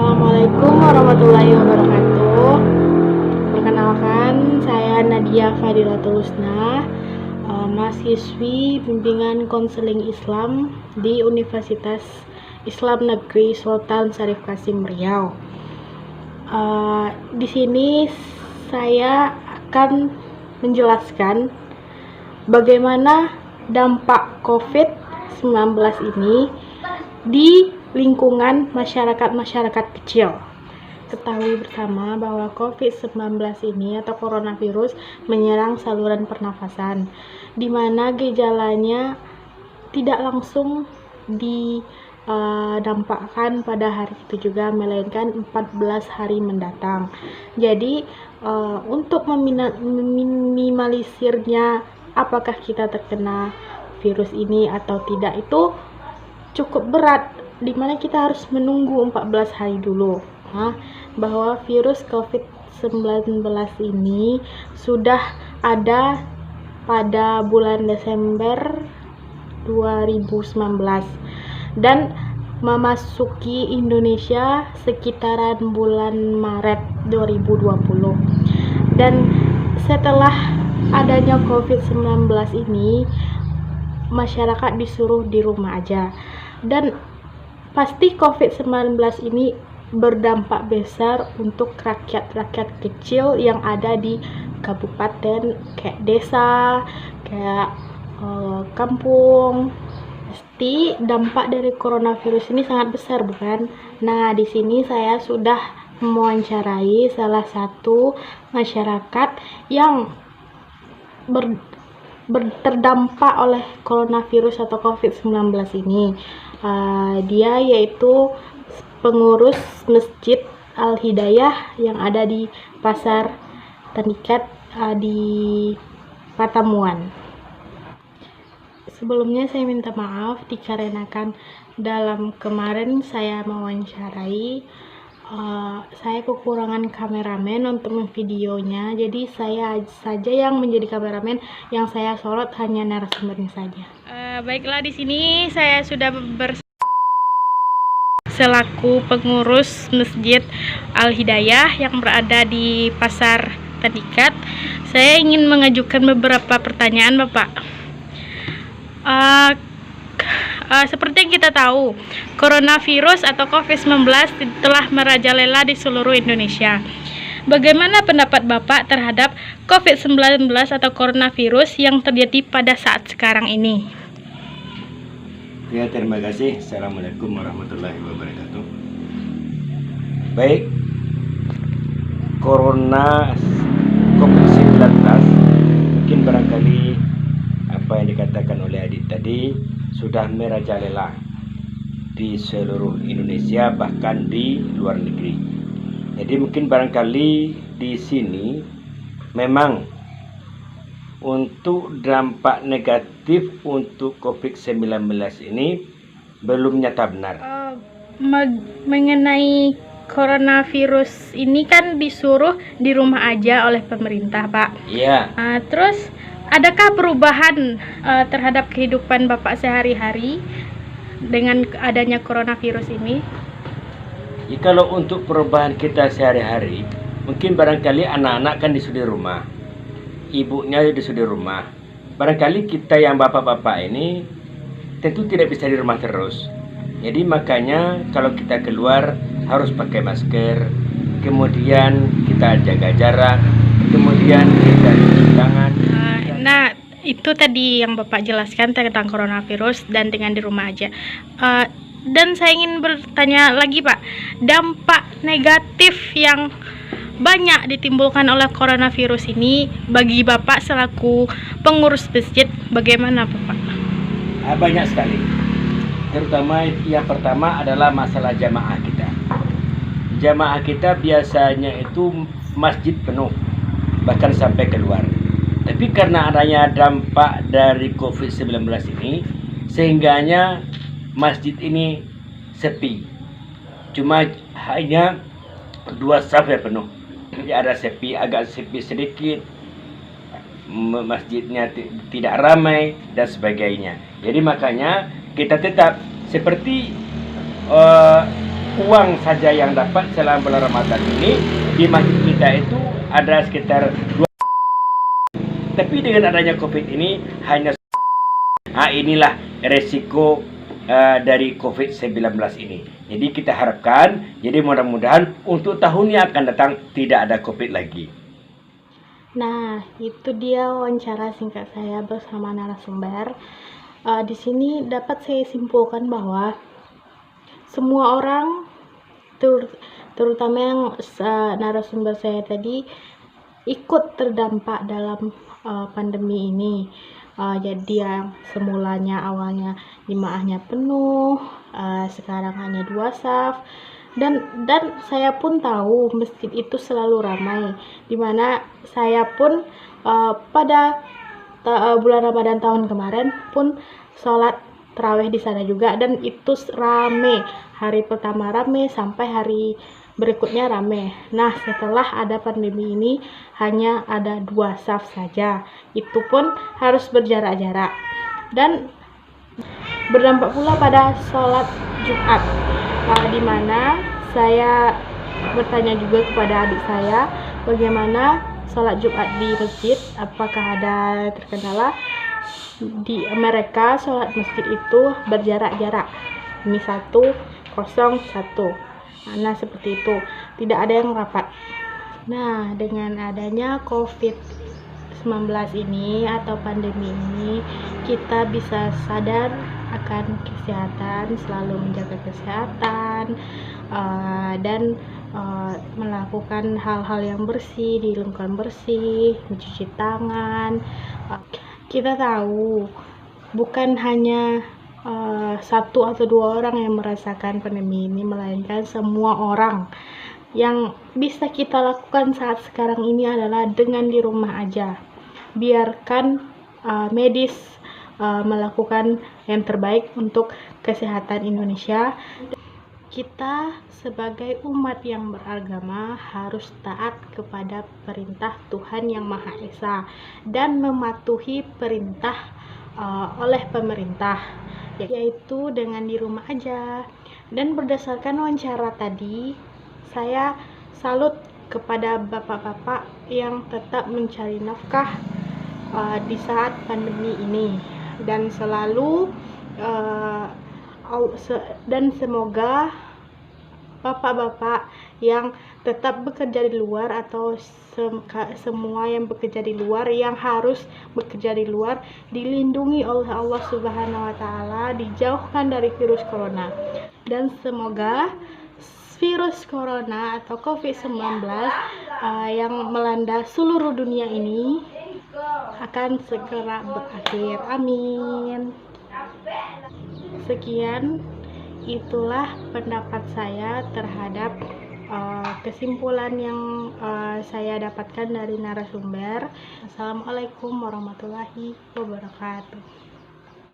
Assalamualaikum warahmatullahi wabarakatuh. Perkenalkan, saya Nadia Fadilatul Husna, mahasiswi bimbingan konseling Islam di Universitas Islam Negeri Sultan Syarif Qasim Riau. Di sini saya akan menjelaskan bagaimana dampak COVID-19 ini di lingkungan masyarakat kecil. Ketahui bersama bahwa COVID-19 ini atau coronavirus menyerang saluran pernafasan, di mana gejalanya tidak langsung didampakkan pada hari itu juga, melainkan 14 hari mendatang. Jadi untuk meminimalisirnya apakah kita terkena virus ini atau tidak itu cukup berat, dimana kita harus menunggu 14 hari dulu. Bahwa virus COVID-19 ini sudah ada pada bulan Desember 2019 dan memasuki Indonesia sekitaran bulan Maret 2020. Dan setelah adanya COVID-19 ini, masyarakat disuruh di rumah aja, dan pasti COVID-19 ini berdampak besar untuk rakyat kecil yang ada di kabupaten, kayak desa, kayak kampung. Pasti dampak dari coronavirus ini sangat besar, bukan? Nah, di sini saya sudah mewawancarai salah satu masyarakat yang terdampak oleh coronavirus atau COVID-19 ini. Dia yaitu pengurus Masjid Al-Hidayah yang ada di Pasar Tanikat di Patamuan. Sebelumnya saya minta maaf dikarenakan dalam kemarin saya mewawancarai, saya kekurangan kameramen untuk memvideonya, jadi saya saja yang menjadi kameramen, yang saya sorot hanya narasumbernya saja. Baiklah, di sini saya sudah selaku pengurus Masjid Al-Hidayah yang berada di Pasar Tanikat. Saya ingin mengajukan beberapa pertanyaan, Bapak. Seperti yang kita tahu, coronavirus atau COVID-19 telah merajalela di seluruh Indonesia. Bagaimana pendapat Bapak terhadap COVID-19 atau coronavirus yang terjadi pada saat sekarang ini? Ya, terima kasih. Assalamualaikum warahmatullahi wabarakatuh. Baik, Corona COVID-19 mungkin barangkali apa yang dikatakan oleh adik tadi sudah merajalela di seluruh Indonesia, bahkan di luar negeri. Jadi mungkin barangkali di sini memang untuk dampak negatif untuk COVID-19 ini belum nyata benar. Mengenai coronavirus ini kan disuruh di rumah aja oleh pemerintah, Pak. Iya. Terus adakah perubahan terhadap kehidupan Bapak sehari-hari dengan adanya coronavirus ini? Ya, kalau untuk perubahan kita sehari-hari, mungkin barangkali anak-anak kan disuruh di rumah, ibunya disuruh di rumah. Barangkali kita yang bapak-bapak ini tentu tidak bisa di rumah terus. Jadi makanya kalau kita keluar harus pakai masker, kemudian kita jaga jarak, kemudian kita cuci tangan. Nah, itu tadi yang Bapak jelaskan tentang coronavirus dan dengan di rumah aja. Dan saya ingin bertanya lagi, Pak, dampak negatif yang banyak ditimbulkan oleh coronavirus ini bagi Bapak selaku pengurus masjid, bagaimana, Bapak? Banyak sekali. Terutama yang pertama adalah masalah jamaah kita. Jamaah kita biasanya itu masjid penuh, bahkan sampai keluar. Tapi karena adanya dampak dari COVID-19 ini, sehingganya masjid ini sepi. Cuma hanya 2 saf yang penuh. Jadi ada sepi, agak sepi sedikit, masjidnya tidak ramai dan sebagainya. Jadi makanya kita tetap seperti uang saja yang dapat selama bulan Ramadan ini di masjid kita itu ada sekitar 2. Tapi dengan adanya COVID ini hanya inilah resiko dari COVID-19 ini. Jadi kita harapkan, jadi mudah-mudahan untuk tahun yang akan datang tidak ada COVID lagi. Nah, itu dia wawancara singkat saya bersama narasumber. Di sini dapat saya simpulkan bahwa semua orang, terutama yang narasumber saya tadi, ikut terdampak dalam pandemi ini. Jadi yang semulanya awalnya jemaahnya penuh, sekarang hanya 2 saf. Dan saya pun tahu masjid itu selalu ramai, dimana saya pun pada bulan Ramadan tahun kemarin pun sholat terawih di sana juga, dan itu rame. Hari pertama rame sampai hari berikutnya rame. Nah, setelah ada pandemi ini hanya ada 2 saf saja, itu pun harus berjarak-jarak, dan berdampak pula pada sholat Jumat, di mana saya bertanya juga kepada adik saya bagaimana sholat Jumat di masjid, apakah ada terkendala. Di mereka sholat masjid itu berjarak-jarak, ini 1, 0, 1. Nah, seperti itu, tidak ada yang rapat. Nah, dengan adanya COVID-19 ini atau pandemi ini, kita bisa sadar akan kesehatan, selalu menjaga kesehatan, dan melakukan hal-hal yang bersih di lingkungan bersih, mencuci tangan. Kita tahu bukan hanya 1 atau 2 orang yang merasakan pandemi ini, melainkan semua orang. Yang bisa kita lakukan saat sekarang ini adalah dengan di rumah aja. Biarkan medis melakukan yang terbaik untuk kesehatan Indonesia. Kita sebagai umat yang beragama harus taat kepada perintah Tuhan Yang Maha Esa dan mematuhi perintah oleh pemerintah, yaitu dengan di rumah aja. Dan berdasarkan wawancara tadi, saya salut kepada bapak-bapak yang tetap mencari nafkah di saat pandemi ini, dan selalu dan semoga bapak-bapak yang tetap bekerja di luar atau semua yang bekerja di luar, yang harus bekerja di luar, dilindungi oleh Allah Subhanahu wa Ta'ala, dijauhkan dari virus corona. Dan semoga virus corona atau COVID-19 yang melanda seluruh dunia ini akan segera berakhir. Amin. Sekian, itulah pendapat saya terhadap kesimpulan yang saya dapatkan dari narasumber. Assalamualaikum warahmatullahi wabarakatuh.